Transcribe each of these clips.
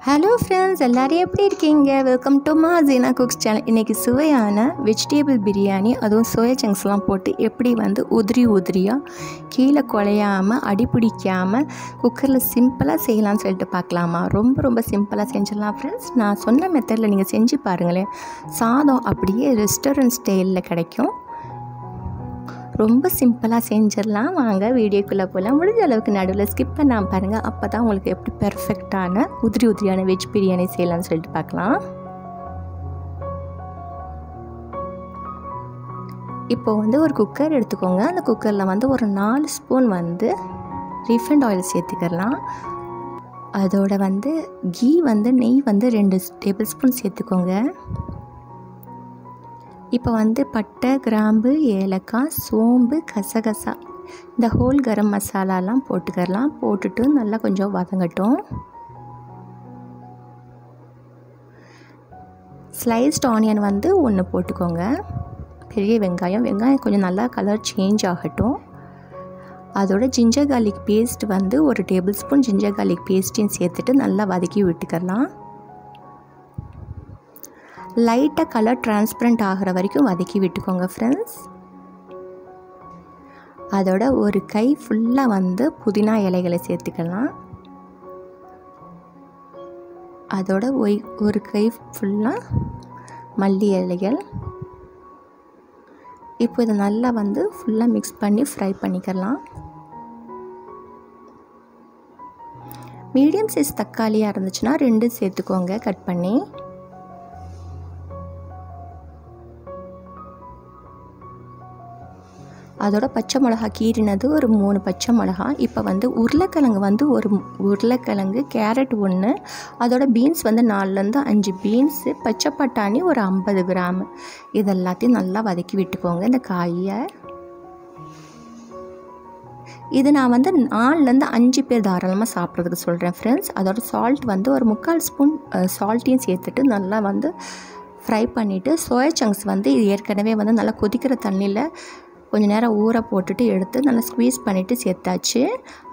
Hello friends, எல்லோரும் எப்படி இருக்கீங்க? Welcome to Jeena cooks channel. இன்றைக்கி சுவையான வெஜிடேபிள் பிரியாணி, அதுவும் சோயா சங்க்ஸ்லாம் போட்டு எப்படி உதிரியாக கீழே குழையாமல் அடி பிடிக்காமல் குக்கரில் சிம்பிளாக செய்யலாம்னு சொல்லிட்டு பார்க்கலாமா? ரொம்ப சிம்பிளாக செஞ்சிடலாம் ஃப்ரெண்ட்ஸ். நான் சொன்ன மெத்தடில் நீங்கள் செஞ்சு பாருங்களேன். சாதம் அப்படியே ரெஸ்டாரண்ட் ஸ்டைலில் கிடைக்கும். ரொம்ப சிம்பிளாக செஞ்சிடலாம். வாங்க வீடியோக்குள்ளே போகலாம். முடிஞ்ச அளவுக்கு நடுவில் ஸ்கிப் பண்ணாமல் பாருங்கள். அப்போ தான் உங்களுக்கு எப்படி பெர்ஃபெக்டான உதிரியான வெஜ் பிரியாணி செய்யலாம்னு சொல்லிட்டு பார்க்கலாம். இப்போது ஒரு குக்கர் எடுத்துக்கோங்க. அந்த குக்கரில் ஒரு 4 ஸ்பூன் ரீஃபைண்ட் ஆயில் சேர்த்துக்கலாம். அதோட கீ நெய் 2 டேபிள் ஸ்பூன் சேர்த்துக்கோங்க. இப்போ பட்டை, கிராம்பு, ஏலக்காய், சோம்பு, கசகசா, இந்த ஹோல் கரம் மசாலாலாம் போட்டுக்கலாம். போட்டுட்டு நல்லா கொஞ்சம் வதங்கட்டும். ஸ்லைஸ்ட் ஆனியன் 1 போட்டுக்கோங்க. பெரிய வெங்காயம் கொஞ்சம் நல்லா கலர் சேஞ்ச் ஆகட்டும். அதோட ginger garlic paste 1 tablespoon ginger garlic பேஸ்ட்டையும் சேர்த்துட்டு நல்லா வதக்கி விட்டுக்கலாம். லைட்டாக கலர் டிரான்ஸ்பரண்ட் ஆகிற வரைக்கும் வதக்கி விட்டுக்கோங்க ஃப்ரெண்ட்ஸ். அதோட ஒரு கை ஃபுல்லாக புதினா இலைகளை சேர்த்துக்கலாம். அதோட ஒரு கை ஃபுல்லாக மல்லி இலைகள். இப்போ இதை நல்லா ஃபுல்லாக மிக்ஸ் பண்ணி ஃப்ரை பண்ணிக்கலாம். மீடியம் சைஸ் தக்காளியாக இருந்துச்சுன்னா 2 சேர்த்துக்கோங்க கட் பண்ணி. அதோட பச்சை மிளகா கீறினது ஒரு 3 பச்சை மிளகா. இப்போ உருளைக்கிழங்கு ஒரு உருளைக்கிழங்கு, கேரட் 1, அதோட பீன்ஸ் 4லேருந்து 5 பீன்ஸு, பச்சை பட்டாணி ஒரு 50 கிராம். இது எல்லாத்தையும் நல்லா வதக்கி விட்டுக்கோங்க. இந்த காயை இது நான் 4லேருந்து 5 பேர் தாராளமாக சாப்பிட்றதுக்கு சொல்கிறேன் ஃப்ரெண்ட்ஸ். அதோட சால்ட் ஒரு 3/4 ஸ்பூன் சால்ட்டையும் சேர்த்துட்டு நல்லா ஃப்ரை பண்ணிவிட்டு சோயா சங்க்ஸ் இது ஏற்கனவே நல்லா கொதிக்கிற தண்ணியில் கொஞ்சம் நேரம் ஊற போட்டுட்டு எடுத்து நல்லா ஸ்க்வீஸ் பண்ணிவிட்டு சேர்த்தாச்சு.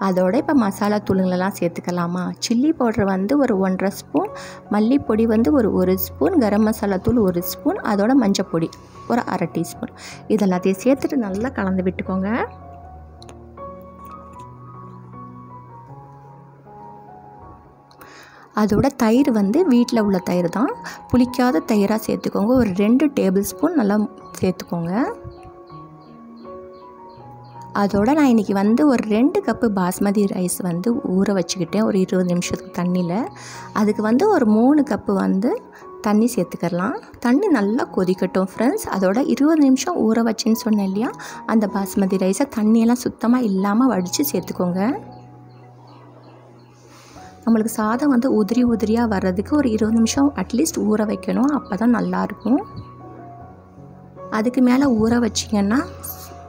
அதோட இப்போ மசாலா தூளுங்களெல்லாம் சேர்த்துக்கலாமா? சில்லி பவுடர் ஒரு 1.5 ஸ்பூன், மல்லிப்பொடி ஒரு 1 ஸ்பூன், கரம் மசாலா தூள் 1 ஸ்பூன், அதோட மஞ்சள் பொடி ஒரு 1/2 டீஸ்பூன். இதெல்லாத்தையும் சேர்த்துட்டு நல்லா கலந்து விட்டுக்கோங்க. அதோட தயிர் வீட்டில் உள்ள தயிர் தான், புளிக்காத தயிராக சேர்த்துக்கோங்க. ஒரு 2 டேபிள் ஸ்பூன் நல்லா சேர்த்துக்கோங்க. அதோட நான் இன்றைக்கி ஒரு 2 கப்பு பாஸ்மதி ரைஸ் ஊற வச்சுக்கிட்டேன் ஒரு 20 நிமிஷத்துக்கு தண்ணியில். அதுக்கு ஒரு 3 கப்பு தண்ணி சேர்த்துக்கலாம். தண்ணி நல்லா கொதிக்கட்டும் ஃப்ரெண்ட்ஸ். அதோட 20 நிமிஷம் ஊற வச்சுன்னு சொன்னேன் இல்லையா, அந்த பாஸ்மதி ரைஸை தண்ணியெல்லாம் சுத்தமாக இல்லாமல் வடித்து சேர்த்துக்கோங்க. நம்மளுக்கு சாதம் உதிரியாக வர்றதுக்கு ஒரு 20 நிமிஷம் அட்லீஸ்ட் ஊற வைக்கணும். அப்போ தான் நல்லாயிருக்கும். அதுக்கு மேலே ஊற வச்சிங்கன்னா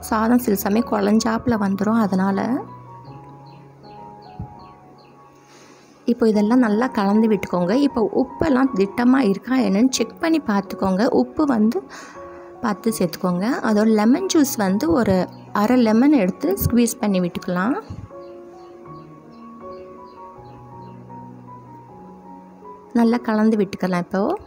சாதம் சில சமயம் குழஞ்சாப்பில் வந்துடும். அதனால் இப்போ இதெல்லாம் நல்லா கலந்து விட்டுக்கோங்க. இப்போ உப்பெல்லாம் திட்டமாக இருக்கா என்னென்னு செக் பண்ணி பார்த்துக்கோங்க. உப்பு பார்த்து சேர்த்துக்கோங்க. அதோட லெமன் ஜூஸ் ஒரு 1/2 லெமன் எடுத்து ஸ்க்வீஸ் பண்ணி விட்டுக்கலாம். நல்லா கலந்து விட்டுக்கலாம்.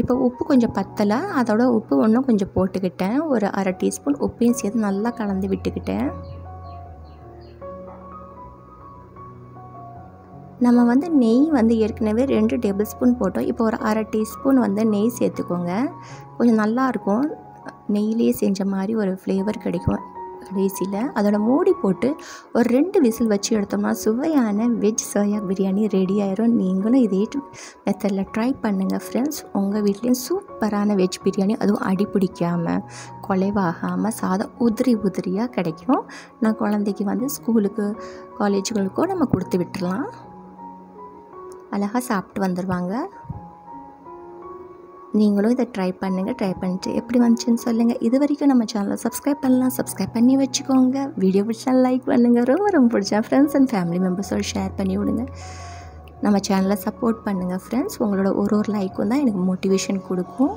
இப்போ உப்பு கொஞ்சம் பத்தலை, அதோட உப்பு இன்னும் கொஞ்சம் போட்டுக்கிட்டேன். ஒரு 1/2 டீஸ்பூன் உப்பையும் சேர்த்து நல்லா கலந்து விட்டுக்கிட்டேன். நம்ம நெய் ஏற்கனவே 2 டேபிள் ஸ்பூன் போட்டோம். இப்போ ஒரு 1/2 டீஸ்பூன் நெய் சேர்த்துக்கோங்க. கொஞ்சம் நல்லாயிருக்கும். நெய்யிலே செஞ்ச மாதிரி ஒரு ஃப்ளேவர் கிடைக்கும் கடைசியில். அதோட மூடி போட்டு ஒரு 2 விசில் வச்சு எடுத்தோம்னா சுவையான வெஜ் சோயா பிரியாணி ரெடி ஆயிரும். நீங்களும் இதே மெத்தடில் ட்ரை பண்ணுங்கள் ஃப்ரெண்ட்ஸ். உங்கள் வீட்லேயும் சூப்பரான வெஜ் பிரியாணி, அதுவும் அடி பிடிக்காமல் குலைவாகாமல் சாதம் உதிரியாக கிடைக்கும். நான் குழந்தைக்கு ஸ்கூலுக்கு காலேஜுகளுக்கோ நம்ம கொடுத்து விட்டுடலாம். அழகாக சாப்பிட்டு வந்துடுவாங்க. நீங்களும் இதை ட்ரை பண்ணுங்கள். ட்ரை பண்ணிட்டு எப்படி வந்துச்சுன்னு சொல்லுங்கள். இது வரைக்கும் நம்ம சேனலை சப்ஸ்கிரைப் பண்ணலாம், சப்ஸ்கிரைப் பண்ணி வச்சுக்கோங்க. வீடியோ பிடிச்சா லைக் பண்ணுங்கள். ரொம்ப பிடிச்சா ஃப்ரெண்ட்ஸ் அண்ட் ஃபேமிலி மெம்பர்ஸோடு ஷேர் பண்ணி விடுங்க. நம்ம சேனலை சப்போர்ட் பண்ணுங்கள் ஃப்ரெண்ட்ஸ். உங்களோட ஒரு லைக்கும் தான் எனக்கு மோட்டிவேஷன் கொடுக்கும்.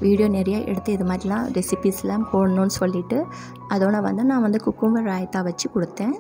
வீடியோ நிறைய எடுத்து இது மாதிரிலாம் ரெசிபீஸ்லாம் போடணும்னு சொல்லிவிட்டு அதோட வந்து நான் வந்து குக்கும்பர் ராயத்தா வச்சு கொடுத்தேன்.